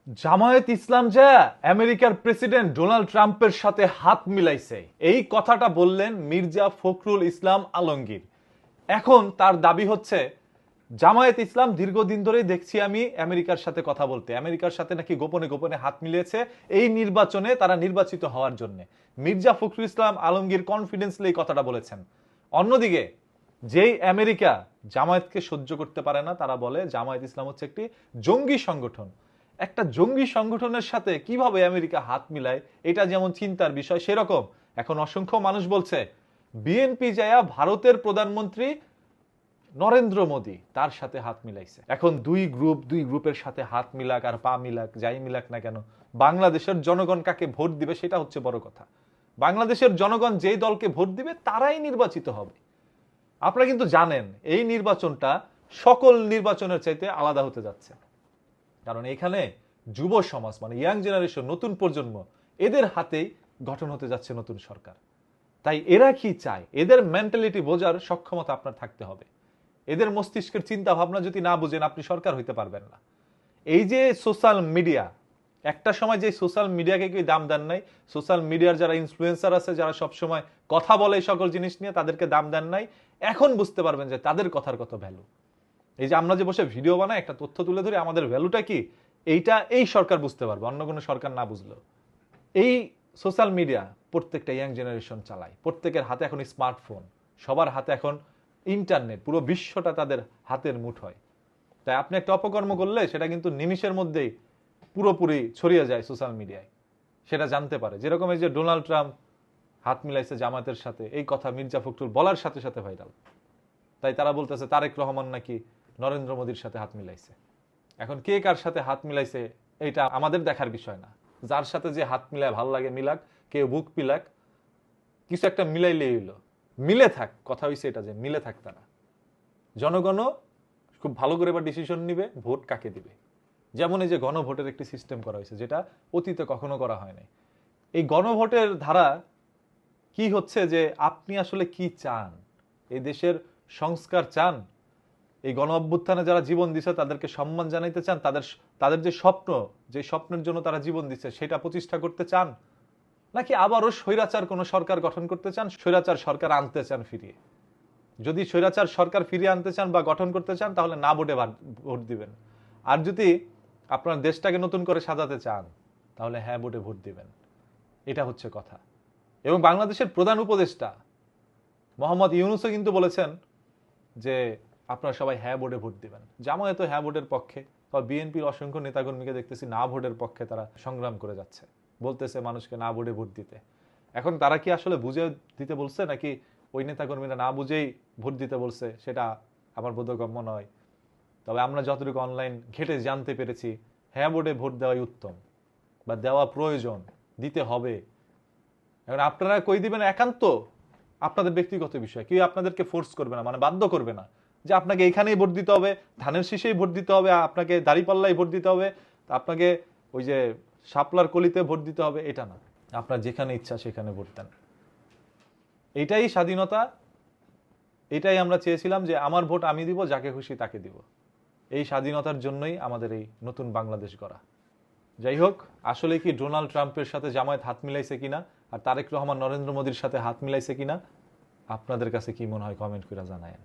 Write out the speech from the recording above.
জামায়াত ইসলাম যে আমেরিকার president Donald ট্রাম্পের সাথে হাত মিলাইছে এই কথাটা বললেন মির্জা ফখরুল ইসলাম আলমগীর। এখন তার দাবি হচ্ছে জামায়াত ইসলাম দীর্ঘদিন ধরেই দেখছি আমি আমেরিকার সাথে কথা বলতে, আমেরিকার সাথে নাকি গোপনে গোপনে হাত মিলিয়েছে এই নির্বাচনে তারা নির্বাচিত হওয়ার জন্য। মির্জা ফখরুল ইসলাম আলমগীর কনফিডেন্সলি এই কথাটা বলেছেন। অন্যদিকে যেই আমেরিকা জামায়াতকে সহ্য করতে পারে না, তারা বলে জামায়াত ইসলাম হচ্ছে একটি জঙ্গি সংগঠন। একটা জঙ্গি সংগঠনের সাথে কিভাবে আমেরিকা হাত মিলায়, এটা যেমন চিন্তার বিষয়, সেরকম এখন অসংখ্য মানুষ বলছে বিএনপি যায়া ভারতের প্রধানমন্ত্রী নরেন্দ্র মোদী তার সাথে হাত মিলাইছে। এখন দুই গ্রুপের সাথে হাত মিলাক আর পা মিলাক, যাই মিলাক না কেন, বাংলাদেশের জনগণ কাকে ভোট দিবে সেটা হচ্ছে বড় কথা। বাংলাদেশের জনগণ যেই দলকে ভোট দিবে তারাই নির্বাচিত হবে। আপনারা কিন্তু জানেন এই নির্বাচনটা সকল নির্বাচনের চাইতে আলাদা হতে যাচ্ছে, কারণ এখানে যুব সমাজ মানে ইয়াং জেনারেশন, নতুন প্রজন্ম, এদের হাতেই গঠন হতে যাচ্ছে নতুন সরকার। তাই এরা কি চায়, এদের মেন্টালিটি বোঝার সক্ষমতা আপনার থাকতে হবে। এদের মস্তিষ্কের চিন্তা ভাবনা যদি না বুঝেন আপনি সরকার হইতে পারবেন না। এই যে সোশ্যাল মিডিয়া, একটা সময় যে সোশ্যাল মিডিয়াকে কি দাম দেন নাই, সোশ্যাল মিডিয়ার যারা ইনফ্লুয়েন্সার আছে, যারা সবসময় কথা বলে এই সকল জিনিস নিয়ে, তাদেরকে দাম দেন নাই। এখন বুঝতে পারবেন যে তাদের কথার কত ভ্যালু। এই যে আমরা যে বসে ভিডিও বানাই, একটা তথ্য তুলে ধরি, আমাদের ভ্যালুটা কি, এইটা এই সরকার বুঝতে পারবে, অন্য কোনো সরকার না বুঝলো। এই সোশ্যাল মিডিয়া প্রত্যেকটা ইয়াং জেনারেশন চালায়, প্রত্যেকের হাতে এখন স্মার্টফোন, সবার হাতে এখন ইন্টারনেট, পুরো বিশ্বটা তাদের হাতের মুঠোয়। তাই আপনি একটা অপকর্ম করলে সেটা কিন্তু নিমিষের মধ্যেই পুরোপুরি ছড়িয়ে যায় সোশ্যাল মিডিয়ায়, সেটা জানতে পারে। যেরকম এই যে ডোনাল্ড ট্রাম্প হাত মিলাইছে জামায়াতের সাথে, এই কথা মির্জা ফখরুল বলার সাথে সাথে ভাইরাল। তাই তারা বলতেছে তারেক রহমান নাকি নরেন্দ্র মোদীর সাথে হাত মিলাইছে। এখন কে কার সাথে হাত মিলাইছে এটা আমাদের দেখার বিষয় না। যার সাথে যে হাত মিলায় ভাল লাগে মিলাক, কেউ বুক পিলাক, কিছু একটা মিলাইলে হইলো, মিলে থাক। কথা হইছে এটা যে মিলে থাক। তারা জনগণও খুব ভালো করে এবার ডিসিশন নিবে ভোট কাকে দিবে। যেমন এই যে গণভোটের একটি সিস্টেম করা হয়েছে, যেটা অতীতে কখনো করা হয় নাই। এই গণভোটের ধারা কি হচ্ছে যে আপনি আসলে কি চান, এই দেশের সংস্কার চান, এই গণ অভ্যুত্থানে যারা জীবন দিচ্ছে তাদেরকে সম্মান জানাইতে চান, তাদের যে স্বপ্ন, যে স্বপ্নের জন্য তারা জীবন দিচ্ছে সেটা প্রতিষ্ঠা করতে চান, নাকি আবারও স্বৈরাচার কোন সরকার গঠন করতে চান, স্বৈরাচার সরকার আনতে চান ফিরিয়ে। যদি স্বৈরাচার সরকার ফিরিয়ে আনতে চান বা গঠন করতে চান তাহলে না ভোটে ভোট দিবেন। আর যদি আপনার দেশটাকে নতুন করে সাজাতে চান তাহলে হ্যাঁ ভোটে ভোট দিবেন। এটা হচ্ছে কথা। এবং বাংলাদেশের প্রধান উপদেষ্টা মোহাম্মদ ইউনূসও কিন্তু বলেছেন যে আপনারা সবাই হ্যাঁ ভোটে ভোট দিবেন। জামায়াত হ্যাঁ ভোটের পক্ষে, তবে বিএনপির অসংখ্য নেতাকর্মীকে দেখতেছি না ভোটের পক্ষে তারা সংগ্রাম করে যাচ্ছে, বলতেছে মানুষকে না ভোটে ভোট দিতে। এখন তারা কি আসলে বুঝে দিতে বলছে নাকি ওই নেতাকর্মীরা না বুঝেই ভোট দিতে বলছে সেটা আমার বোধগম্য নয়। তবে আমরা যতটুকু অনলাইন ঘেটে জানতে পেরেছি, হ্যাঁ ভোটে ভোট দেওয়াই উত্তম বা দেওয়া প্রয়োজন, দিতে হবে। এখন আপনারা কই দিবেন একান্ত আপনাদের ব্যক্তিগত বিষয়, কেউ আপনাদেরকে ফোর্স করবে না, মানে বাধ্য করবে না যে আপনাকে এখানেই ভোট দিতে হবে, ধানের শীষেই ভোট দিতে হবে, আপনাকে দাঁড়িপাল্লায় ভোট দিতে হবে, আপনাকে ওই যে শাপলার কলিতে ভোট দিতে হবে, এটা না। আপনার যেখানে ইচ্ছা সেখানে ভোট দেন। এটাই স্বাধীনতা। এটাই আমরা চেয়েছিলাম যে আমার ভোট আমি দিব, যাকে খুশি তাকে দিব। এই স্বাধীনতার জন্যই আমাদের এই নতুন বাংলাদেশ গড়া। যাই হোক, আসলে কি ডোনাল্ড ট্রাম্পের সাথে জামায়াত হাত মিলাইছে কিনা আর তারেক রহমান নরেন্দ্র মোদীর সাথে হাত মিলাইছে কিনা আপনাদের কাছে কি মনে হয় কমেন্ট করে জানায়েন।